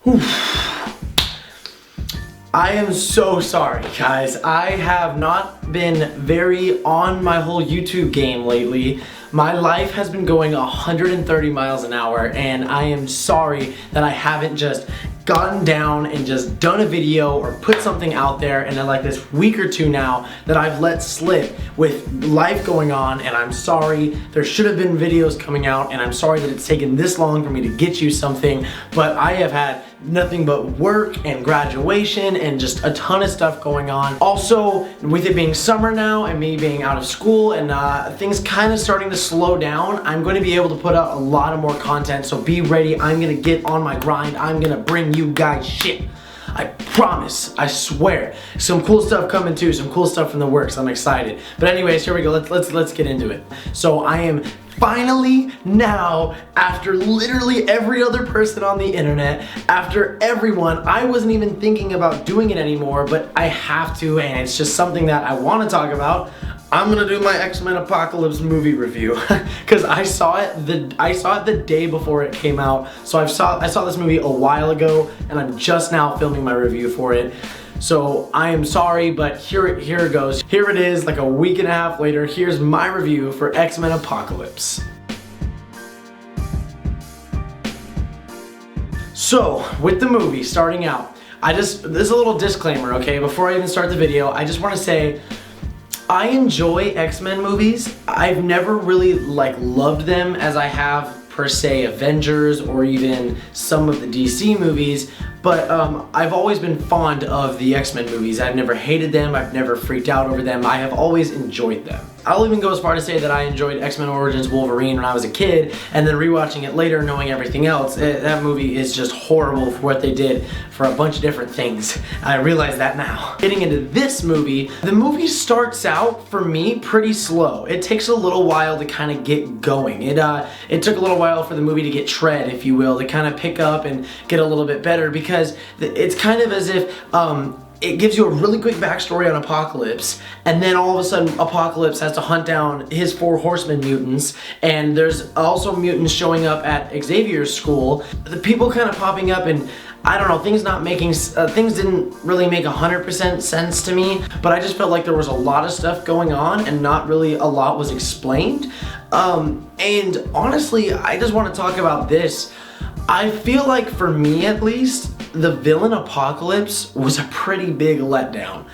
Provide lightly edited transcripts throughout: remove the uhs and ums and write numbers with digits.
I am so sorry, guys. I have not been very on my whole YouTube game lately. My life has been going 130 miles an hour, and I am sorry that I haven't just gotten down and just done a video or put something out there. And then like this week or two now that I've let slip with life going on, and I'm sorry. There should have been videos coming out, and I'm sorry that it's taken this long for me to get you something, but I have had nothing but work and graduation and just a ton of stuff going on. Also, with it being summer now and me being out of school and things kind of starting to slow down, I'm going to be able to put out a lot of more content, so be ready. I'm going to get on my grind. I'm going to bring you guys shit. I promise, I swear. Some cool stuff coming too, some cool stuff in the works. I'm excited. But anyways, here we go. Let's get into it. So I am finally now, after literally every other person on the internet, after everyone, I wasn't even thinking about doing it anymore, but I have to, and it's just something that I want to talk about. I'm gonna do my X-Men Apocalypse movie review because I saw it the day before it came out. So I saw this movie a while ago, and I'm just now filming my review for it. So I am sorry, but here it goes. Here it is, like a week and a half later. Here's my review for X-Men Apocalypse. So with the movie starting out, this is a little disclaimer, okay? Before I even start the video, I just want to say, I enjoy X-Men movies. I've never really loved them as I have per se Avengers or even some of the DC movies, but I've always been fond of the X-Men movies. I've never hated them, I've never freaked out over them, I have always enjoyed them. I'll even go as far to say that I enjoyed X-Men Origins Wolverine when I was a kid, and then rewatching it later knowing everything else, that movie is just horrible for what they did for a bunch of different things. I realize that now. Getting into this movie, the movie starts out, for me, pretty slow. It takes a little while to kind of get going. It took a little while for the movie to get tread, if you will, to kind of pick up and get a little bit better, because it's kind of as if it gives you a really quick backstory on Apocalypse, and then all of a sudden Apocalypse has to hunt down his 4 horsemen mutants, and there's also mutants showing up at Xavier's school. The people kind of popping up, and I don't know, things didn't really make 100% sense to me, but I just felt like there was a lot of stuff going on and not really a lot was explained. And honestly, I just want to talk about this. I feel like, for me at least, the villain Apocalypse was a pretty big letdown.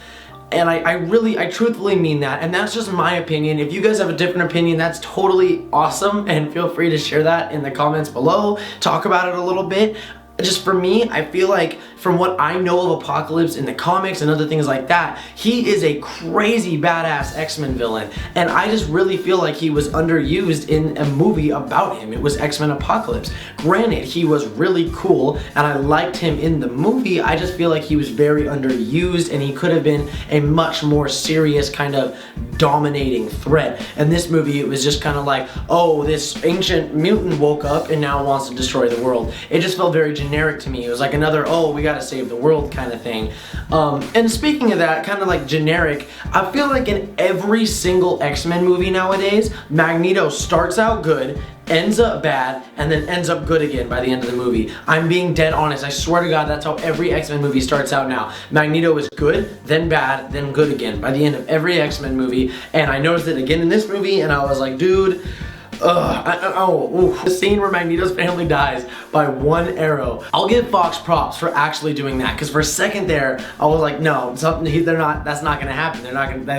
And I truthfully mean that, and that's just my opinion. If you guys have a different opinion, that's totally awesome, and feel free to share that in the comments below. Talk about it a little bit. Just for me, I feel like, from what I know of Apocalypse in the comics and other things like that, he is a crazy badass X-Men villain, and I just really feel like he was underused in a movie about him. It was X-Men Apocalypse. Granted, he was really cool, and I liked him in the movie. I just feel like he was very underused, and he could have been a much more serious kind of dominating threat. In this movie, it was just kind of like, oh, this ancient mutant woke up and now wants to destroy the world. It just felt very generic to me. It was like another, oh, we gotta save the world kind of thing. And speaking of that, kind of like generic, I feel like in every single X-Men movie nowadays, Magneto starts out good, ends up bad, and then ends up good again by the end of the movie. I'm being dead honest. I swear to God, that's how every X-Men movie starts out now. Magneto is good, then bad, then good again by the end of every X-Men movie. And I noticed it again in this movie, and I was like, dude, the scene where Magneto's family dies by one arrow. I'll give Fox props for actually doing that, because for a second there, I was like, no, that's not gonna happen.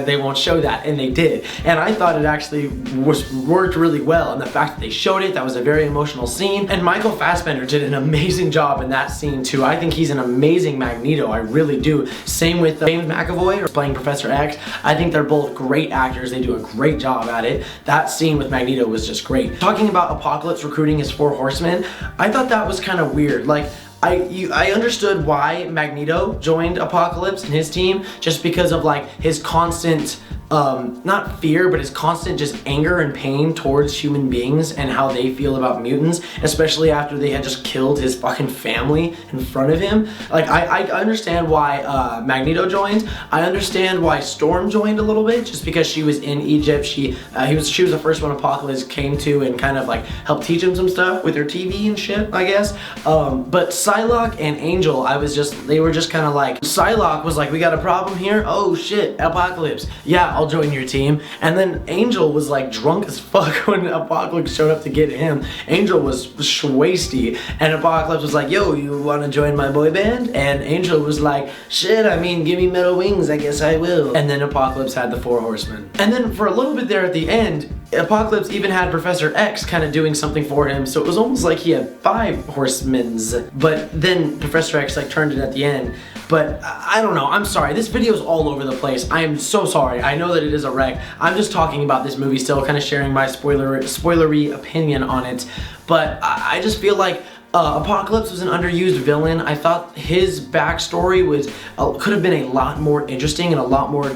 They won't show that, and they did. And I thought it actually worked really well, and the fact that they showed it, that was a very emotional scene. And Michael Fassbender did an amazing job in that scene too. I think he's an amazing Magneto, I really do. Same with James McAvoy playing Professor X. I think they're both great actors. They do a great job at it. That scene with Magneto was just great. Talking about Apocalypse recruiting his 4 horsemen, I thought that was kind of weird. Like, I understood why Magneto joined Apocalypse and his team, just because of like his constant not fear, but his constant just anger and pain towards human beings and how they feel about mutants, especially after they had just killed his fucking family in front of him. Like, I understand why Magneto joined. I understand why Storm joined a little bit, just because she was in Egypt. She was the first one Apocalypse came to and kind of like helped teach him some stuff with her TV and shit, I guess. But Psylocke and Angel, they were just kind of like, Psylocke was like, we got a problem here? Oh shit, Apocalypse. Yeah, I'll join your team. And then Angel was like drunk as fuck when Apocalypse showed up to get him. Angel was shwasty, and Apocalypse was like, yo, you wanna join my boy band? And Angel was like, shit, I mean, give me metal wings, I guess I will. And then Apocalypse had the 4 horsemen. And then for a little bit there at the end, Apocalypse even had Professor X kind of doing something for him, so it was almost like he had 5 horsemen's. But then Professor X like turned it at the end. But I don't know, I'm sorry, this video is all over the place. I am so sorry, I know that it is a wreck. I'm just talking about this movie still, kind of sharing my spoilery opinion on it. But I just feel like Apocalypse was an underused villain. I thought his backstory could have been a lot more interesting and a lot more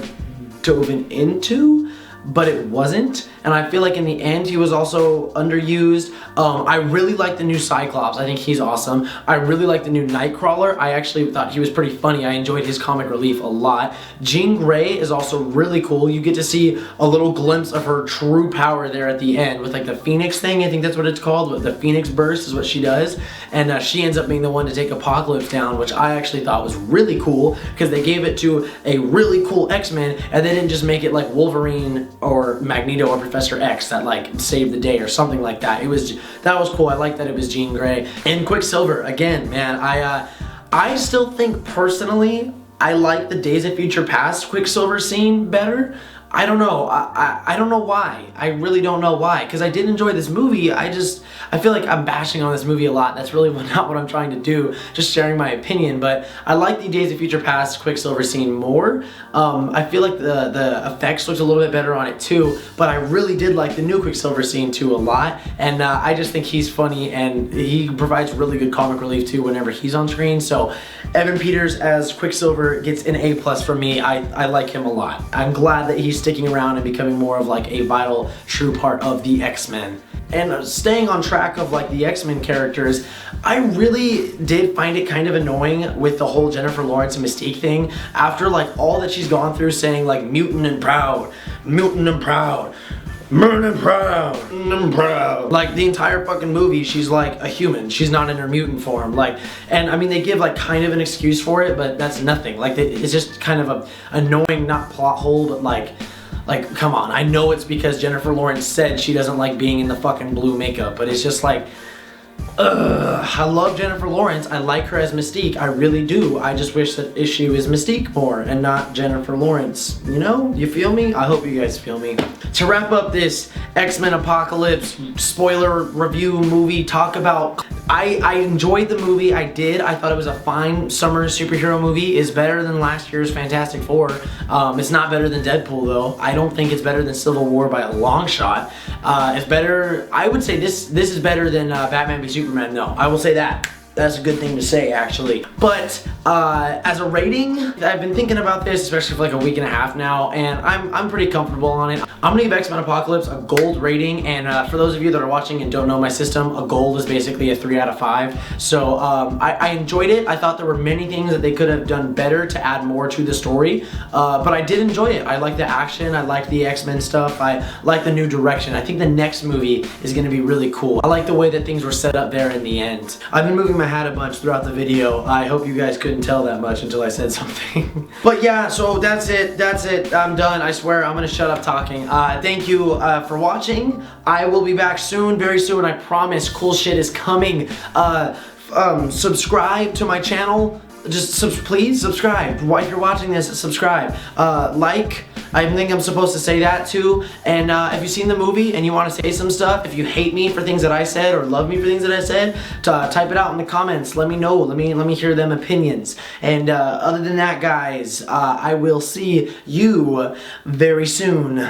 dove into, but it wasn't. And I feel like in the end he was also underused. I really like the new Cyclops. I think he's awesome. I really like the new Nightcrawler. I actually thought he was pretty funny. I enjoyed his comic relief a lot. Jean Grey is also really cool. You get to see a little glimpse of her true power there at the end with like the Phoenix thing. I think that's what it's called. The Phoenix Burst is what she does. And she ends up being the one to take Apocalypse down, which I actually thought was really cool because they gave it to a really cool X-Men and they didn't just make it like Wolverine or Magneto or Professor X that like saved the day or something like that. That was cool. I like that it was Jean Grey. And Quicksilver, again, man, I still think personally I like the Days of Future Past Quicksilver scene better. I don't know. I don't know why. I really don't know why. Because I did enjoy this movie. I feel like I'm bashing on this movie a lot. That's really not what I'm trying to do. Just sharing my opinion. But I like the Days of Future Past Quicksilver scene more. I feel like the effects looked a little bit better on it too. But I really did like the new Quicksilver scene too a lot. And I just think he's funny and he provides really good comic relief too whenever he's on screen. So Evan Peters as Quicksilver gets an A+ for me. I like him a lot. I'm glad that he's sticking around and becoming more of like a vital, true part of the X-Men. And staying on track of like the X-Men characters, I really did find it kind of annoying with the whole Jennifer Lawrence and Mystique thing. After like all that she's gone through saying like mutant and proud, mutant and proud, mutant and proud, and proud. Like the entire fucking movie, she's like a human. She's not in her mutant form. Like, and I mean, they give like kind of an excuse for it, but that's nothing. Like, it's just kind of a annoying, not plot hole, but like, come on. I know it's because Jennifer Lawrence said she doesn't like being in the fucking blue makeup, but it's just like, I love Jennifer Lawrence. I like her as Mystique. I really do. I just wish that she was Mystique more and not Jennifer Lawrence. You know? You feel me? I hope you guys feel me. To wrap up this X-Men Apocalypse spoiler review movie talk about, I enjoyed the movie. I did. I thought it was a fine summer superhero movie. It's better than last year's Fantastic Four. It's not better than Deadpool though. I don't think it's better than Civil War by a long shot. It's better, I would say this is better than Batman v Superman though. I will say that. That's a good thing to say, actually. But as a rating, I've been thinking about this, especially for like a week and a half now, and I'm pretty comfortable on it. I'm gonna give X-Men Apocalypse a gold rating, and for those of you that are watching and don't know my system, a gold is basically a 3 out of 5. So I enjoyed it. I thought there were many things that they could have done better to add more to the story, but I did enjoy it. I like the action, I like the X-Men stuff, I like the new direction. I think the next movie is gonna be really cool. I like the way that things were set up there in the end. I've been moving my hat a bunch throughout the video. I hope you guys couldn't tell that much until I said something. But yeah, so that's it. I'm done. I swear I'm gonna shut up talking. Thank you for watching. I will be back soon, very soon. I promise. Cool shit is coming. Subscribe to my channel. Just please subscribe. If you're watching this, subscribe. Like. I think I'm supposed to say that too. And if you've seen the movie and you want to say some stuff, if you hate me for things that I said or love me for things that I said, type it out in the comments. Let me know. Let me hear them opinions. And other than that, guys, I will see you very soon.